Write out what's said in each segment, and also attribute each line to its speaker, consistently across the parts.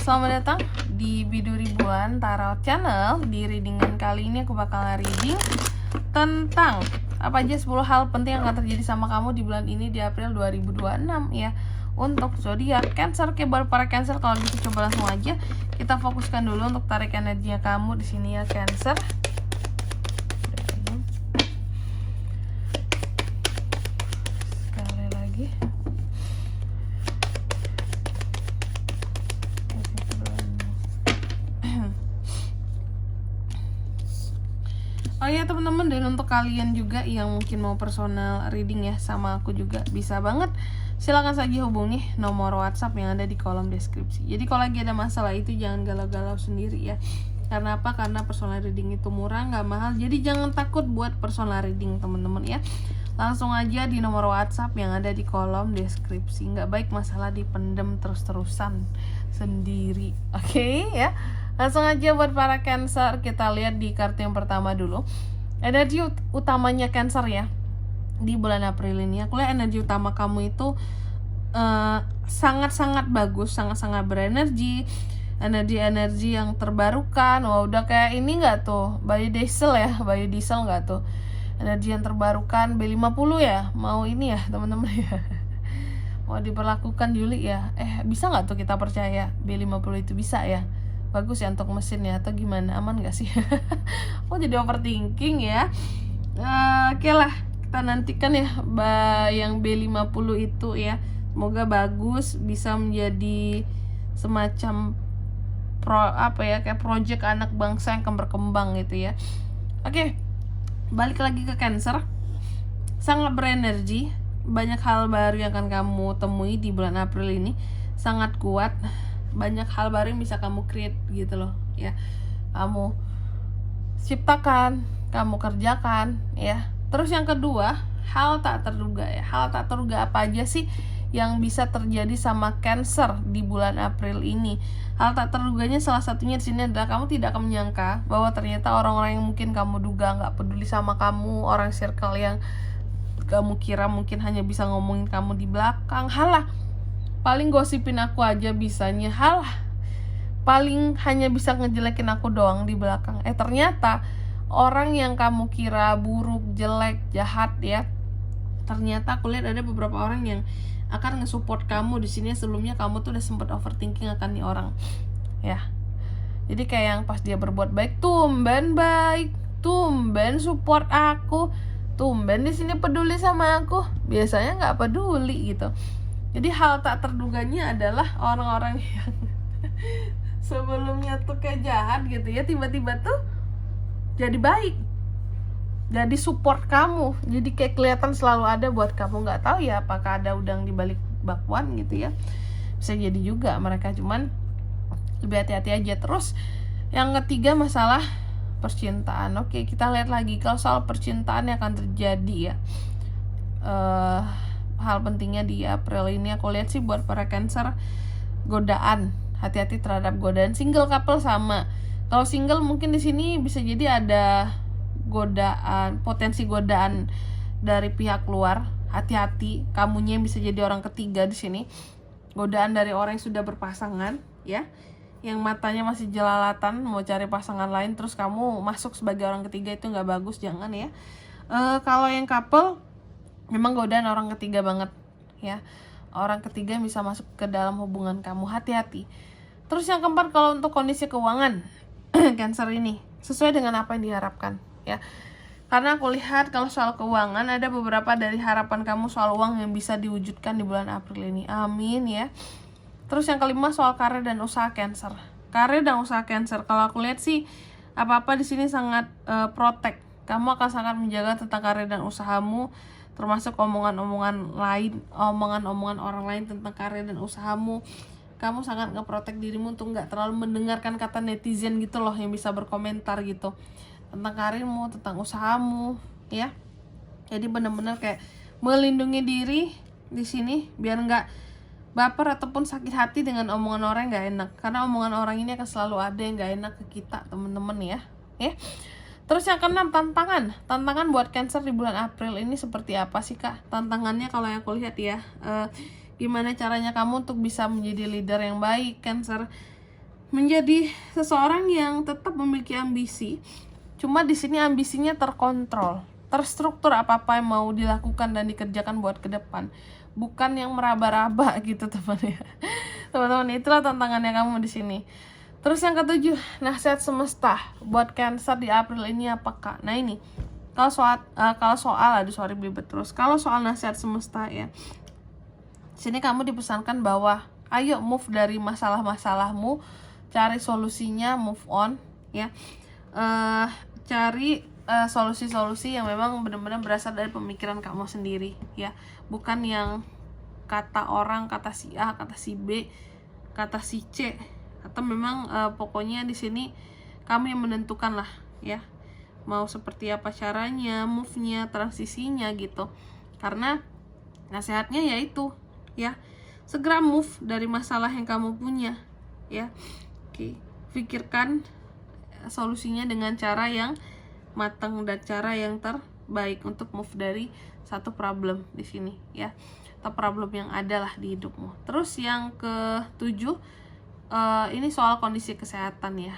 Speaker 1: Selamat datang di Bidu Ribuan Tarot Channel. Di readingan kali ini aku bakal reading tentang apa aja 10 hal penting yang akan terjadi sama kamu di bulan ini di April 2026 ya. Untuk zodiak Cancer, buat para Cancer, kalau gitu coba langsung aja kita fokuskan dulu untuk tarik energinya kamu di sini ya Cancer. Sekali lagi. Oh ya teman-teman, dan untuk kalian juga yang mungkin mau personal reading ya sama aku juga bisa banget. Silahkan saja hubungi nomor WhatsApp yang ada di kolom deskripsi. Jadi kalau lagi ada masalah itu jangan galau-galau sendiri ya. Karena apa? Karena personal reading itu murah, nggak mahal. Jadi jangan takut buat personal reading teman-teman ya. Langsung aja di nomor WhatsApp yang ada di kolom deskripsi. Nggak baik masalah dipendem terus-terusan sendiri. Oke ya. Langsung aja buat para Cancer, kita lihat di kartu yang pertama dulu. Energi utamanya Cancer ya di bulan April ini. Aku lihat energi utama kamu itu sangat-sangat bagus, sangat-sangat berenergi. Energi yang terbarukan. Wah, udah kayak ini nggak tuh? Biodiesel ya, biodiesel nggak tuh? Energi yang terbarukan B50 ya. Mau ini ya teman-teman ya. Mau diperlakukan Juli ya. Bisa nggak tuh kita percaya B50 itu bisa ya? Bagus ya untuk mesin ya, atau gimana, aman gak sih? Oh jadi overthinking ya. Oke lah, kita nantikan ya yang B50 itu ya. Semoga bagus, bisa menjadi semacam kayak project anak bangsa yang akan berkembang gitu ya. Oke, balik lagi ke Cancer. Sangat berenergi, banyak hal baru yang akan kamu temui di bulan April ini. Sangat kuat, banyak hal baru yang bisa kamu create gitu loh ya. Kamu ciptakan, kamu kerjakan ya. Terus yang kedua, hal tak terduga ya. Hal tak terduga apa aja sih yang bisa terjadi sama Cancer di bulan April ini? Hal tak terduganya salah satunya di sini adalah kamu tidak akan menyangka bahwa ternyata orang-orang yang mungkin kamu duga nggak peduli sama kamu, orang circle yang kamu kira mungkin hanya bisa ngomongin kamu di belakang, halah, paling gosipin aku aja bisanya, halah, paling hanya bisa ngejelekin aku doang di belakang. Ternyata orang yang kamu kira buruk, jelek, jahat ya, ternyata aku lihat ada beberapa orang yang akan nge-support kamu di sini. Sebelumnya kamu tuh udah sempet overthinking akan nih orang ya. Jadi kayak yang pas dia berbuat baik, tumben baik, tumben support aku, tumben di sini peduli sama aku, biasanya nggak peduli gitu. Jadi hal tak terduganya adalah orang-orang yang sebelumnya tuh kayak jahat gitu ya, tiba-tiba tuh jadi baik, jadi support kamu, jadi kayak kelihatan selalu ada buat kamu. Nggak tahu ya apakah ada udang di balik bakwan gitu ya, bisa jadi juga mereka, cuman lebih hati-hati aja. Terus yang ketiga, masalah percintaan. Oke, kita lihat lagi kalau soal percintaan yang akan terjadi ya. Hal pentingnya di April ini aku lihat sih buat para Cancer, godaan, hati-hati terhadap godaan. Single couple sama. Kalau single mungkin di sini bisa jadi ada godaan, potensi godaan dari pihak luar. Hati-hati, kamunya bisa jadi orang ketiga di sini. Godaan dari orang yang sudah berpasangan ya, yang matanya masih jelalatan mau cari pasangan lain, terus kamu masuk sebagai orang ketiga, itu nggak bagus, jangan ya. Kalau yang couple memang godaan orang ketiga banget ya. Orang ketiga bisa masuk ke dalam hubungan kamu, hati-hati. Terus yang keempat, kalau untuk kondisi keuangan Cancer ini sesuai dengan apa yang diharapkan ya. Karena aku lihat kalau soal keuangan ada beberapa dari harapan kamu soal uang yang bisa diwujudkan di bulan April ini. Amin ya. Terus yang kelima, soal karir dan usaha Cancer. Karir dan usaha Cancer, kalau aku lihat sih apa-apa di sini sangat protect. Kamu akan sangat menjaga tentang karir dan usahamu, termasuk omongan-omongan lain, omongan-omongan orang lain tentang karir dan usahamu. Kamu sangat ngeprotek dirimu untuk nggak terlalu mendengarkan kata netizen gitu loh, yang bisa berkomentar gitu tentang karirmu, tentang usahamu ya. Jadi benar-benar kayak melindungi diri di sini biar nggak baper ataupun sakit hati dengan omongan orang yang nggak enak. Karena omongan orang ini akan selalu ada yang nggak enak ke kita teman-teman ya. Terus yang keenam, tantangan buat Cancer di bulan April ini seperti apa sih kak? Tantangannya kalau yang aku lihat ya, gimana caranya kamu untuk bisa menjadi leader yang baik Cancer. menjadi seseorang yang tetap memiliki ambisi. Cuma di sini ambisinya terkontrol, terstruktur, apa-apa yang mau dilakukan dan dikerjakan buat ke depan, bukan yang meraba-raba gitu teman ya. Teman-teman, itulah tantangannya kamu di sini. Terus yang ketujuh, nasihat semesta buat Cancer di April ini apakah? Nah ini, kalau soal belibet terus. Kalau soal nasihat semesta ya, sini kamu dipesankan bahwa ayo move dari masalah-masalahmu, cari solusinya, move on ya. Cari solusi-solusi yang memang benar-benar berasal dari pemikiran kamu sendiri ya, bukan yang kata orang, kata si A, kata si B, kata si C, atau memang pokoknya di sini kamu yang menentukan lah ya, mau seperti apa caranya, move-nya, transisinya gitu. Karena nasihatnya yaitu ya, segera move dari masalah yang kamu punya ya. Oke, pikirkan solusinya dengan cara yang matang dan cara yang terbaik untuk move dari satu problem di sini ya, atau problem yang ada lah di hidupmu. Terus yang ketujuh, ini soal kondisi kesehatan ya.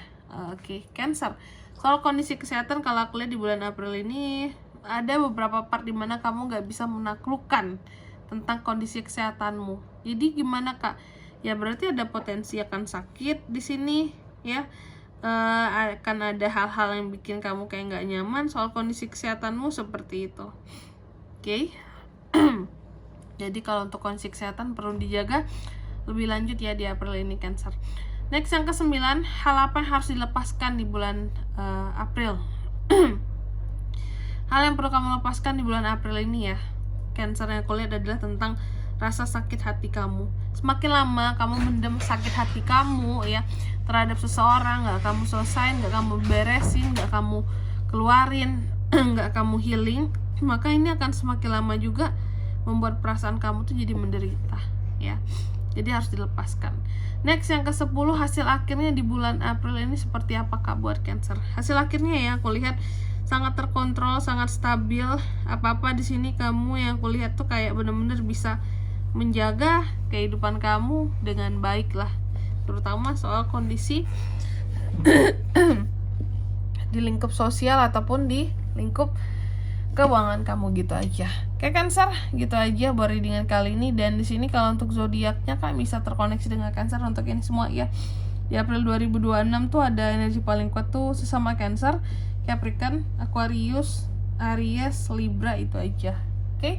Speaker 1: Oke, Cancer, soal kondisi kesehatan kalau aku lihat di bulan April ini ada beberapa part dimana kamu nggak bisa menaklukkan tentang kondisi kesehatanmu. Jadi gimana kak? Ya berarti ada potensi akan sakit di sini ya. Akan ada hal-hal yang bikin kamu kayak nggak nyaman soal kondisi kesehatanmu seperti itu. Oke. Jadi kalau untuk kondisi kesehatan perlu dijaga lebih lanjut ya di April ini Cancer. Next yang ke-9, hal apa yang harus dilepaskan di bulan April? Hal yang perlu kamu lepaskan di bulan April ini ya Cancer, yang aku lihat adalah tentang rasa sakit hati kamu. Semakin lama kamu mendem sakit hati kamu ya terhadap seseorang, nggak kamu selesain, nggak kamu beresin, nggak kamu keluarin, nggak kamu healing, maka ini akan semakin lama juga membuat perasaan kamu tuh jadi menderita ya. Jadi harus dilepaskan. Next yang ke-10, hasil akhirnya di bulan April ini seperti apakah buat Cancer? Hasil akhirnya ya aku lihat sangat terkontrol, sangat stabil. Apa-apa di sini kamu yang aku lihat tuh kayak bener-bener bisa menjaga kehidupan kamu dengan baik lah, terutama soal kondisi di lingkup sosial ataupun di lingkup keuangan kamu gitu aja. Oke Cancer, gitu aja buat readingan kali ini. Dan di sini kalau untuk zodiaknya kan bisa terkoneksi dengan Cancer untuk ini semua ya. Di April 2026 tuh ada energi paling kuat tuh sesama Cancer, Capricorn, Aquarius, Aries, Libra, itu aja. Oke,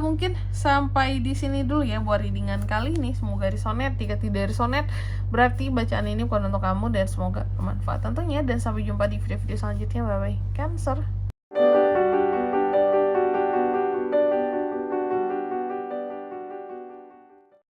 Speaker 1: mungkin sampai di sini dulu ya buat readingan kali ini. Semoga resonet. Jika tidak resonet, berarti bacaan ini bukan untuk kamu dan semoga bermanfaat tentunya. Dan sampai jumpa di video-video selanjutnya. Bye bye Cancer.